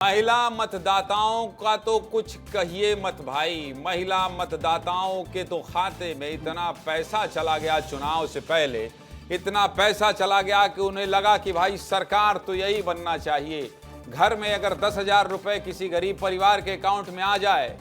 महिला मतदाताओं का तो कुछ कहिए मत भाई। महिला मतदाताओं के तो खाते में इतना पैसा चला गया, चुनाव से पहले इतना पैसा चला गया कि उन्हें लगा कि भाई सरकार तो यही बनना चाहिए। घर में अगर 10,000 रुपए किसी गरीब परिवार के अकाउंट में आ जाए,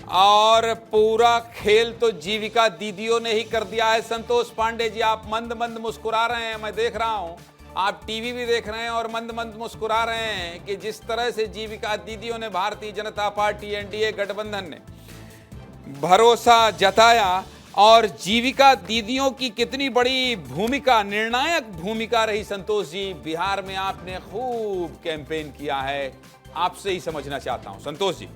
और पूरा खेल तो जीविका दीदियों ने ही कर दिया है। संतोष पांडे जी, आप मंद मंद मुस्कुरा रहे हैं, मैं देख रहा हूं, आप टीवी भी देख रहे हैं और मंद मंद मुस्कुरा रहे हैं कि जिस तरह से जीविका दीदियों ने, भारतीय जनता पार्टी एनडीए गठबंधन ने भरोसा जताया, और जीविका दीदियों की कितनी बड़ी भूमिका, निर्णायक भूमिका रही। संतोष जी, बिहार में आपने खूब कैंपेन किया है, आपसे ही समझना चाहता हूं संतोष जी।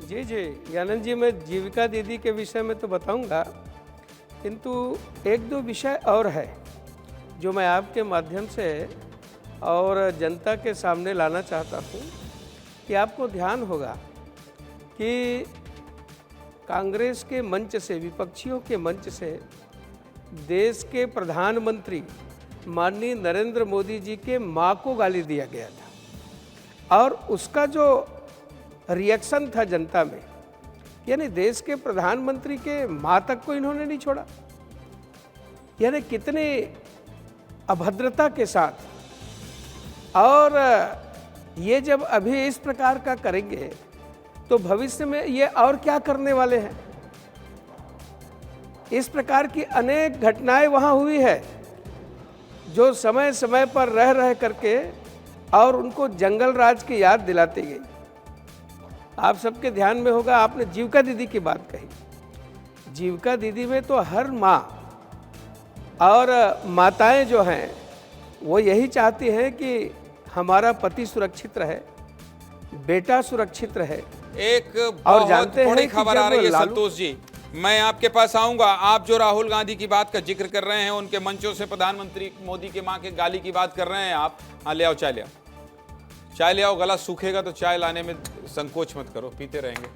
जी आनंद जी, मैं जीविका दीदी के विषय में तो बताऊंगा, किंतु एक दो विषय और है जो मैं आपके माध्यम से और जनता के सामने लाना चाहता हूं कि आपको ध्यान होगा कि कांग्रेस के मंच से, विपक्षियों के मंच से देश के प्रधानमंत्री माननीय नरेंद्र मोदी जी के मां को गाली दिया गया था, और उसका जो रिएक्शन था जनता में, यानी देश के प्रधानमंत्री के मां तक को इन्होंने नहीं छोड़ा। यानी कितने अभद्रता के साथ। और ये जब अभी इस प्रकार का करेंगे तो भविष्य में ये और क्या करने वाले हैं। इस प्रकार की अनेक घटनाएं वहां हुई है जो समय समय पर रह करके और उनको जंगल राज की याद दिलाती गई। आप सबके ध्यान में होगा, आपने जीविका दीदी की बात कही। जीविका दीदी में तो हर माँ और माताएं जो हैं वो यही चाहती हैं कि हमारा पति सुरक्षित रहे, बेटा सुरक्षित रहे। एक बहुत बड़ी खबर आ रही है संतोष जी, मैं आपके पास आऊंगा। आप जो राहुल गांधी की बात का जिक्र कर रहे हैं, उनके मंचों से प्रधानमंत्री मोदी के मां के गाली की बात कर रहे हैं आप। हाँ, ले आओ चाय, ले आओ चाय, ले आओ। गला सूखेगा तो चाय लाने में संकोच मत करो, पीते रहेंगे।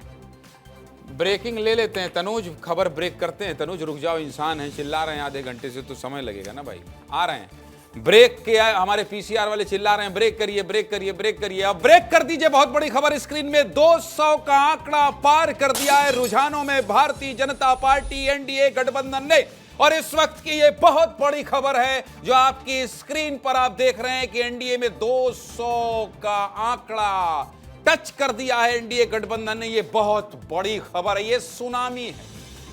ब्रेकिंग ले लेते हैं तनुज, खबर ब्रेक करते हैं। तनुज रुक जाओ, इंसान है, चिल्ला रहे हैं आधे घंटे से तो समय लगेगा ना भाई। आ रहे हैं ब्रेक के, हमारे पीसीआर वाले चिल्ला रहे हैं ब्रेक करिए ब्रेक करिए ब्रेक करिए। अब ब्रेक कर दीजिए। बहुत बड़ी खबर स्क्रीन में, 200 का आंकड़ा पार कर दिया है रुझानों में भारतीय जनता पार्टी एनडीए गठबंधन ने। और इस वक्त की ये बहुत बड़ी खबर है जो आपकी स्क्रीन पर आप देख रहे हैं कि एनडीए में 200 का आंकड़ा टच कर दिया है एनडीए गठबंधन ने। ये बहुत बड़ी खबर है, ये सुनामी है,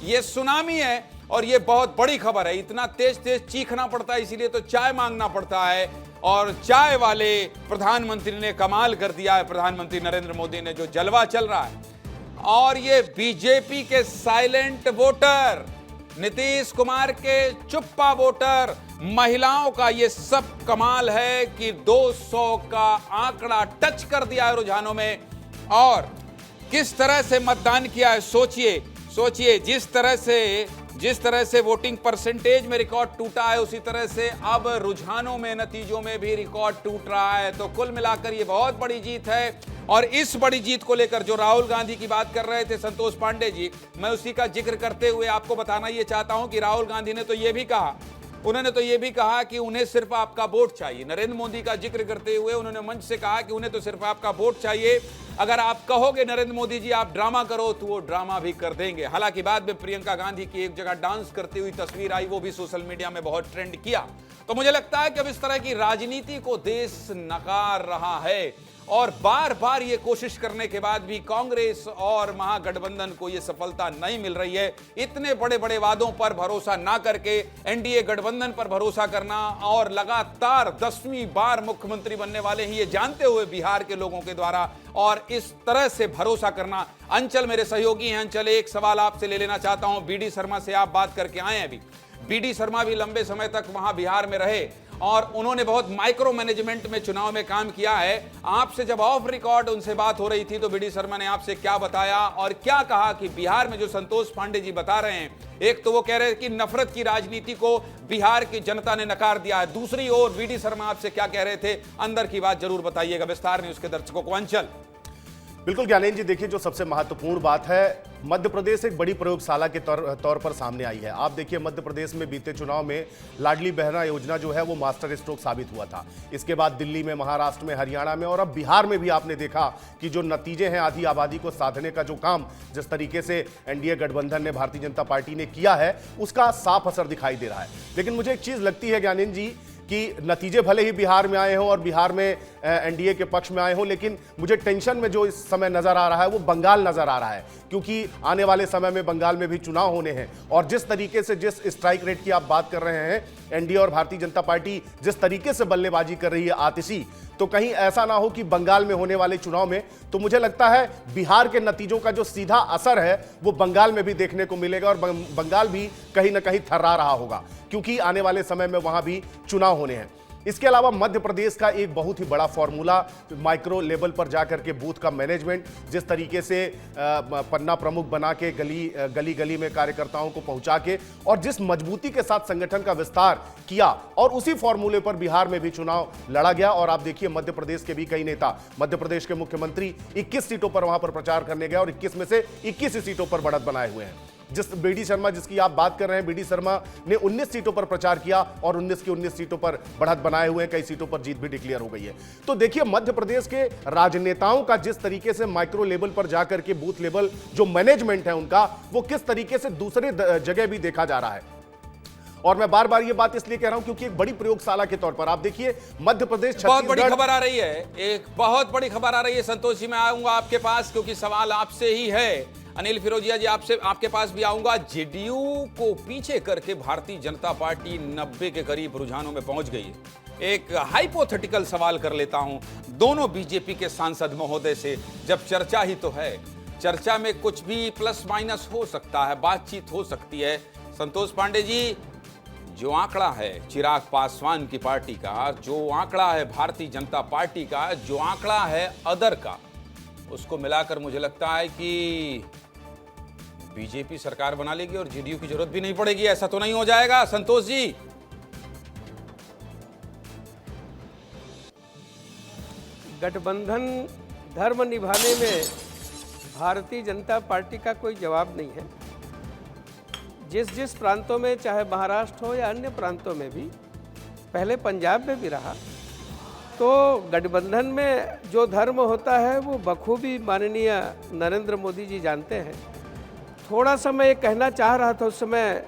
ये सुनामी है और ये बहुत बड़ी खबर है। इतना तेज तेज चीखना पड़ता है, इसीलिए तो चाय मांगना पड़ता है। और चाय वाले प्रधानमंत्री ने कमाल कर दिया है, प्रधानमंत्री नरेंद्र मोदी ने, जो जलवा चल रहा है। और ये बीजेपी के साइलेंट वोटर, नीतीश कुमार के चुप्पा वोटर, महिलाओं का ये सब कमाल है कि 200 का आंकड़ा टच कर दिया है रुझानों में। और किस तरह से मतदान किया है, सोचिए सोचिए। जिस तरह से वोटिंग परसेंटेज में रिकॉर्ड टूटा है, उसी तरह से अब रुझानों में, नतीजों में भी रिकॉर्ड टूट रहा है। तो कुल मिलाकर ये बहुत बड़ी जीत है। और इस बड़ी जीत को लेकर जो राहुल गांधी की बात कर रहे थे संतोष पांडे जी, मैं उसी का जिक्र करते हुए आपको बताना ये चाहता हूं कि राहुल गांधी ने तो ये भी कहा, उन्होंने तो ये भी कहा कि उन्हें सिर्फ आपका वोट चाहिए। नरेंद्र मोदी का जिक्र करते हुए उन्होंने मंच से कहा कि उन्हें तो सिर्फ आपका वोट चाहिए। अगर आप कहोगे नरेंद्र मोदी जी आप ड्रामा करो, तो वो ड्रामा भी कर देंगे। हालांकि बाद में प्रियंका गांधी की एक जगह डांस करती हुई तस्वीर आई, वो भी सोशल मीडिया में बहुत ट्रेंड किया। तो मुझे लगता है कि अब इस तरह की राजनीति को देश नकार रहा है। और बार बार ये कोशिश करने के बाद भी कांग्रेस और महागठबंधन को ये सफलता नहीं मिल रही है। इतने बड़े बड़े वादों पर भरोसा ना करके एनडीए गठबंधन पर भरोसा करना, और लगातार 10वीं बार मुख्यमंत्री बनने वाले हैं ये जानते हुए बिहार के लोगों के द्वारा, और इस तरह से भरोसा करना। अंचल मेरे सहयोगी हैं, अंचल, एक सवाल आपसे ले लेना चाहता हूं। बीडी शर्मा से आप बात करके आए हैं अभी। बीडी शर्मा भी लंबे समय तक वहां बिहार में रहे और उन्होंने बहुत माइक्रो मैनेजमेंट में चुनाव में काम किया है। आपसे जब ऑफ रिकॉर्ड उनसे बात हो रही थी तो बीडी शर्मा ने आपसे क्या बताया और क्या कहा कि बिहार में जो संतोष पांडे जी बता रहे हैं, एक तो वो कह रहे हैं कि नफरत की राजनीति को बिहार की जनता ने नकार दिया है, दूसरी ओर बीडी शर्मा आपसे क्या कह रहे थे, अंदर की बात जरूर बताइएगा विस्तार न्यूज के दर्शकों को। अंचल, बिल्कुल ज्ञानेंद्र जी, देखिए जो सबसे महत्वपूर्ण बात है, मध्य प्रदेश एक बड़ी प्रयोगशाला के तौर पर सामने आई है। आप देखिए मध्य प्रदेश में बीते चुनाव में लाडली बहना योजना जो है वो मास्टर स्ट्रोक साबित हुआ था। इसके बाद दिल्ली में, महाराष्ट्र में, हरियाणा में और अब बिहार में भी आपने देखा कि जो नतीजे हैं आधी आबादी को साधने का जो काम जिस तरीके से एनडीए गठबंधन ने, भारतीय जनता पार्टी ने किया है, उसका साफ असर दिखाई दे रहा है। लेकिन मुझे एक चीज लगती है ज्ञानेंद्र जी कि नतीजे भले ही बिहार में आए हों और बिहार में एनडीए के पक्ष में आए हों, लेकिन मुझे टेंशन में जो इस समय नजर आ रहा है वो बंगाल नजर आ रहा है, क्योंकि आने वाले समय में बंगाल में भी चुनाव होने हैं। और जिस तरीके से, जिस स्ट्राइक रेट की आप बात कर रहे हैं, एनडीए और भारतीय जनता पार्टी जिस तरीके से बल्लेबाजी कर रही है आतिशी, तो कहीं ऐसा ना हो कि बंगाल में होने वाले चुनाव में, तो मुझे लगता है बिहार के नतीजों का जो सीधा असर है वो बंगाल में भी देखने को मिलेगा और बंगाल भी कहीं ना कहीं थर्रा रहा होगा, क्योंकि आने वाले समय में वहां भी चुनाव होने हैं। इसके अलावा मध्य प्रदेश का एक बहुत ही बड़ा फॉर्मूला, माइक्रो लेवल पर जाकर के बूथ का मैनेजमेंट, जिस तरीके से पन्ना प्रमुख बना के गली गली में कार्यकर्ताओं को पहुंचा के और जिस मजबूती के साथ संगठन का विस्तार किया, और उसी फॉर्मूले पर बिहार में भी चुनाव लड़ा गया। और आप देखिए मध्य प्रदेश के भी कई नेता, मध्य प्रदेश के मुख्यमंत्री 21 सीटों पर वहां पर प्रचार करने गए और 21 में से 21 सीटों पर बढ़त बनाए हुए हैं। जिस बीडी शर्मा जिसकी आप बात कर रहे हैं, बीडी शर्मा ने 19 सीटों पर प्रचार किया और 19 की 19 सीटों पर बढ़त बनाए हुए हैं, कई सीटों पर जीत भी डिक्लेयर हो गई है। तो देखिए मध्य प्रदेश के राजनेताओं का जिस तरीके से माइक्रो लेवल पर जाकर के बूथ लेवल जो मैनेजमेंट है उनका, वो किस तरीके से दूसरे जगह भी देखा जा रहा है। और मैं बार बार ये बात इसलिए कह रहा हूं क्योंकि एक बड़ी प्रयोगशाला के तौर पर आप देखिए मध्य प्रदेश, बहुत बड़ी खबर आ रही है, एक बहुत बड़ी खबर आ रही है। संतोष जी, मैं आऊंगा आपके पास क्योंकि सवाल आपसे ही है। अनिल फिरोजिया जी, आपके पास भी आऊंगा। जेडीयू को पीछे करके भारतीय जनता पार्टी 90 के करीब रुझानों में पहुंच गई है। एक हाइपोथेटिकल सवाल कर लेता हूं दोनों बीजेपी के सांसद महोदय से, जब चर्चा ही तो है, चर्चा में कुछ भी प्लस माइनस हो सकता है, बातचीत हो सकती है। संतोष पांडे जी, जो आंकड़ा है चिराग पासवान की पार्टी का, जो आंकड़ा है भारतीय जनता पार्टी का, जो आंकड़ा है अदर का, उसको मिलाकर मुझे लगता है कि बीजेपी सरकार बना लेगी और जेडीयू की जरूरत भी नहीं पड़ेगी। ऐसा तो नहीं हो जाएगा संतोष जी? गठबंधन धर्म निभाने में भारतीय जनता पार्टी का कोई जवाब नहीं है। जिस प्रांतों में, चाहे महाराष्ट्र हो या अन्य प्रांतों में भी, पहले पंजाब में भी रहा, तो गठबंधन में जो धर्म होता है वो बखूबी माननीय नरेंद्र मोदी जी जानते हैं। थोड़ा सा मैं ये कहना चाह रहा था, उस समय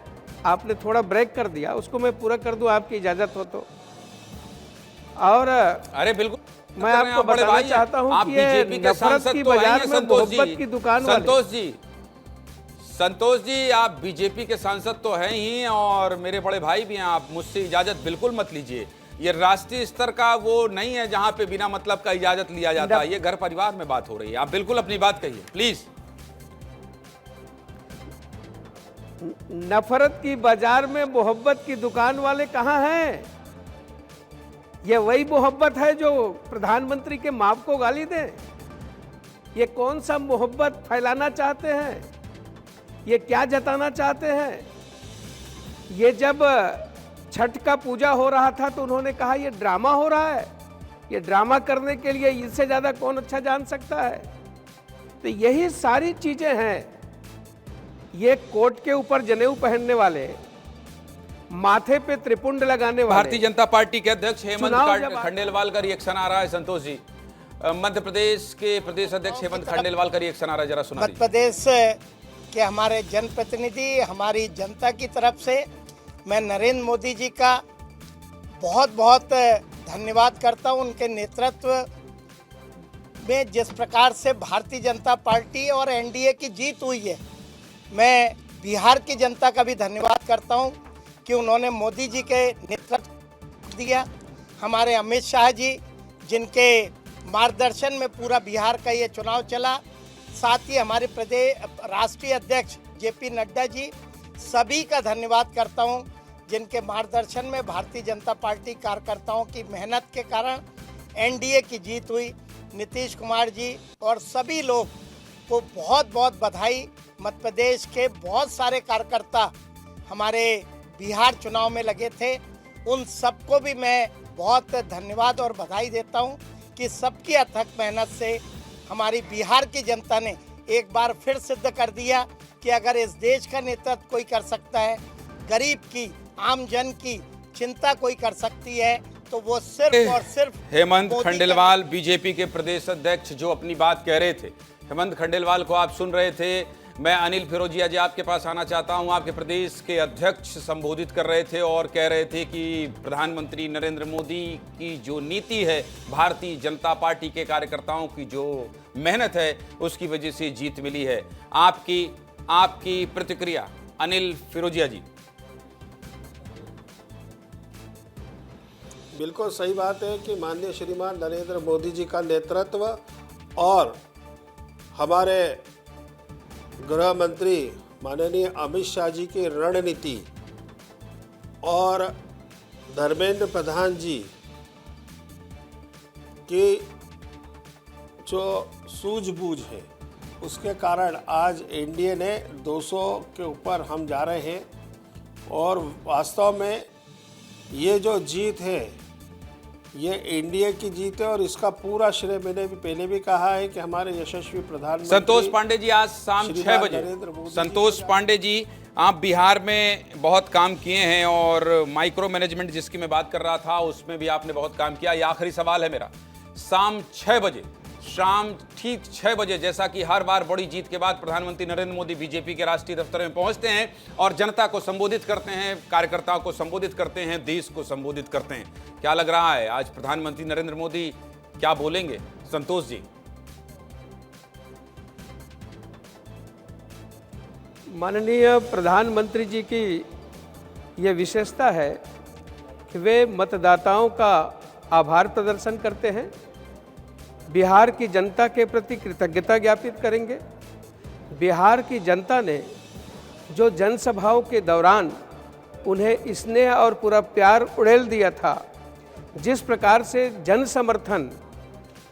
आपने थोड़ा ब्रेक कर दिया, उसको मैं पूरा कर दूं आपकी इजाजत हो तो। और अरे बिल्कुल, मैं आपको बताना चाहता हूं कि ये नफरत की बाजार में मोहब्बत की दुकान वाले। संतोष जी, आप बीजेपी के सांसद तो हैं ही और मेरे बड़े भाई भी हैं, आप मुझसे इजाजत बिल्कुल मत लीजिए। ये राष्ट्रीय स्तर का वो नहीं है जहां पे बिना मतलब का इजाजत लिया जाता है, ये घर परिवार में बात हो रही है। आप बिल्कुल अपनी बात कहिए प्लीज। नफरत की बाजार में मोहब्बत की दुकान वाले कहां हैं? ये वही मोहब्बत है जो प्रधानमंत्री के माप को गाली दे? ये कौन सा मोहब्बत फैलाना चाहते हैं? ये क्या जताना चाहते हैं? ये जब छठ का पूजा हो रहा था तो उन्होंने कहा ये ड्रामा हो रहा है, ये ड्रामा करने के लिए इससे ज्यादा कौन अच्छा जान सकता है? तो यही सारी चीजें हैं। ये कोट के ऊपर जनेऊ पहनने वाले, माथे पे त्रिपुंड लगाने वाले, भारतीय जनता पार्टी के अध्यक्ष हेमंत खंडेलवाल का रिएक्शन आ रहा है। संतोष जी, मध्य प्रदेश के प्रदेश अध्यक्ष हेमंत खंडेलवाल का रिएक्शन आ रहा है, जरा सुना। मध्य प्रदेश के हमारे जनप्रतिनिधि, हमारी जनता की तरफ से मैं नरेंद्र मोदी जी का बहुत बहुत धन्यवाद करता हूं। उनके नेतृत्व में जिस प्रकार से भारतीय जनता पार्टी और एनडीए की जीत हुई है, मैं बिहार की जनता का भी धन्यवाद करता हूं कि उन्होंने मोदी जी के नेतृत्व दिया। हमारे अमित शाह जी, जिनके मार्गदर्शन में पूरा बिहार का ये चुनाव चला, साथ ही हमारे प्रदेश राष्ट्रीय अध्यक्ष जेपी नड्डा जी, सभी का धन्यवाद करता हूं, जिनके मार्गदर्शन में भारतीय जनता पार्टी कार्यकर्ताओं की मेहनत के कारण एनडीए की जीत हुई। नीतीश कुमार जी और सभी लोग को बहुत बहुत बधाई। मध्य प्रदेश के बहुत सारे कार्यकर्ता हमारे बिहार चुनाव में लगे थे, उन सबको भी मैं बहुत धन्यवाद और बधाई देता हूं कि सबकी अथक मेहनत से हमारी बिहार की जनता ने एक बार फिर सिद्ध कर दिया कि अगर इस देश का नेतृत्व कोई कर सकता है, गरीब की, आम जन की चिंता कोई कर सकती है, तो वो सिर्फ और सिर्फ हेमंत मोदी का- खंडेलवाल बीजेपी के प्रदेश अध्यक्ष जो अपनी बात कह रहे थे, हेमंत खंडेलवाल को आप सुन रहे थे। मैं अनिल फिरोजिया जी आपके पास आना चाहता हूं। आपके प्रदेश के अध्यक्ष संबोधित कर रहे थे और कह रहे थे कि प्रधानमंत्री नरेंद्र मोदी की जो नीति है, भारतीय जनता पार्टी के कार्यकर्ताओं की जो मेहनत है, उसकी वजह से जीत मिली है। आपकी प्रतिक्रिया अनिल फिरोजिया जी। बिल्कुल सही बात है कि माननीय श्रीमान नरेंद्र मोदी जी का नेतृत्व और हमारे गृह मंत्री माननीय अमित शाह जी की रणनीति और धर्मेंद्र प्रधान जी की जो सूझबूझ है, उसके कारण आज एनडीए ने 200 के ऊपर हम जा रहे हैं। और वास्तव में ये जो जीत है, ये एनडीए की जीत है और इसका पूरा श्रेय मैंने भी पहले भी कहा है कि हमारे यशस्वी प्रधानमंत्री संतोष पांडे जी, आज शाम 6 बजे संतोष पांडे जी, आप बिहार में बहुत काम किए हैं और माइक्रो मैनेजमेंट जिसकी मैं बात कर रहा था उसमें भी आपने बहुत काम किया। ये आखिरी सवाल है मेरा, शाम 6 बजे, शाम ठीक 6 बजे, जैसा कि हर बार बड़ी जीत के बाद प्रधानमंत्री नरेंद्र मोदी बीजेपी के राष्ट्रीय दफ्तर में पहुंचते हैं और जनता को संबोधित करते हैं, कार्यकर्ताओं को संबोधित करते हैं, देश को संबोधित करते हैं। क्या लग रहा है आज प्रधानमंत्री नरेंद्र मोदी क्या बोलेंगे? संतोष जी। माननीय प्रधानमंत्री जी की ये विशेषता है कि वे मतदाताओं का आभार प्रदर्शन करते हैं, बिहार की जनता के प्रति कृतज्ञता ज्ञापित करेंगे। बिहार की जनता ने जो जनसभाओं के दौरान उन्हें स्नेह और पूरा प्यार उड़ेल दिया था, जिस प्रकार से जन समर्थन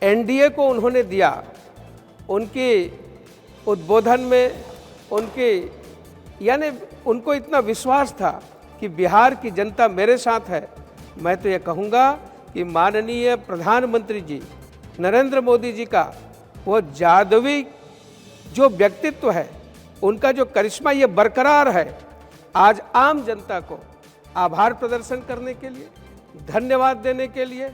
एनडीए को उन्होंने दिया, उनके उद्बोधन में यानी उनको इतना विश्वास था कि बिहार की जनता मेरे साथ है। मैं तो ये कहूँगा कि माननीय प्रधानमंत्री जी नरेंद्र मोदी जी का वो जादुई जो व्यक्तित्व है, उनका जो करिश्मा ये बरकरार है। आज आम जनता को आभार प्रदर्शन करने के लिए, धन्यवाद देने के लिए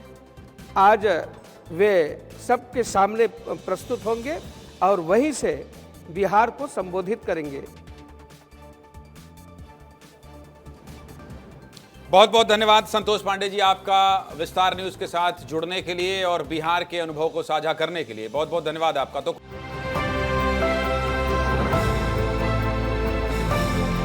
आज वे सबके सामने प्रस्तुत होंगे और वहीं से बिहार को संबोधित करेंगे। बहुत बहुत धन्यवाद संतोष पांडे जी, आपका विस्तार न्यूज के साथ जुड़ने के लिए और बिहार के अनुभव को साझा करने के लिए बहुत बहुत धन्यवाद आपका। तो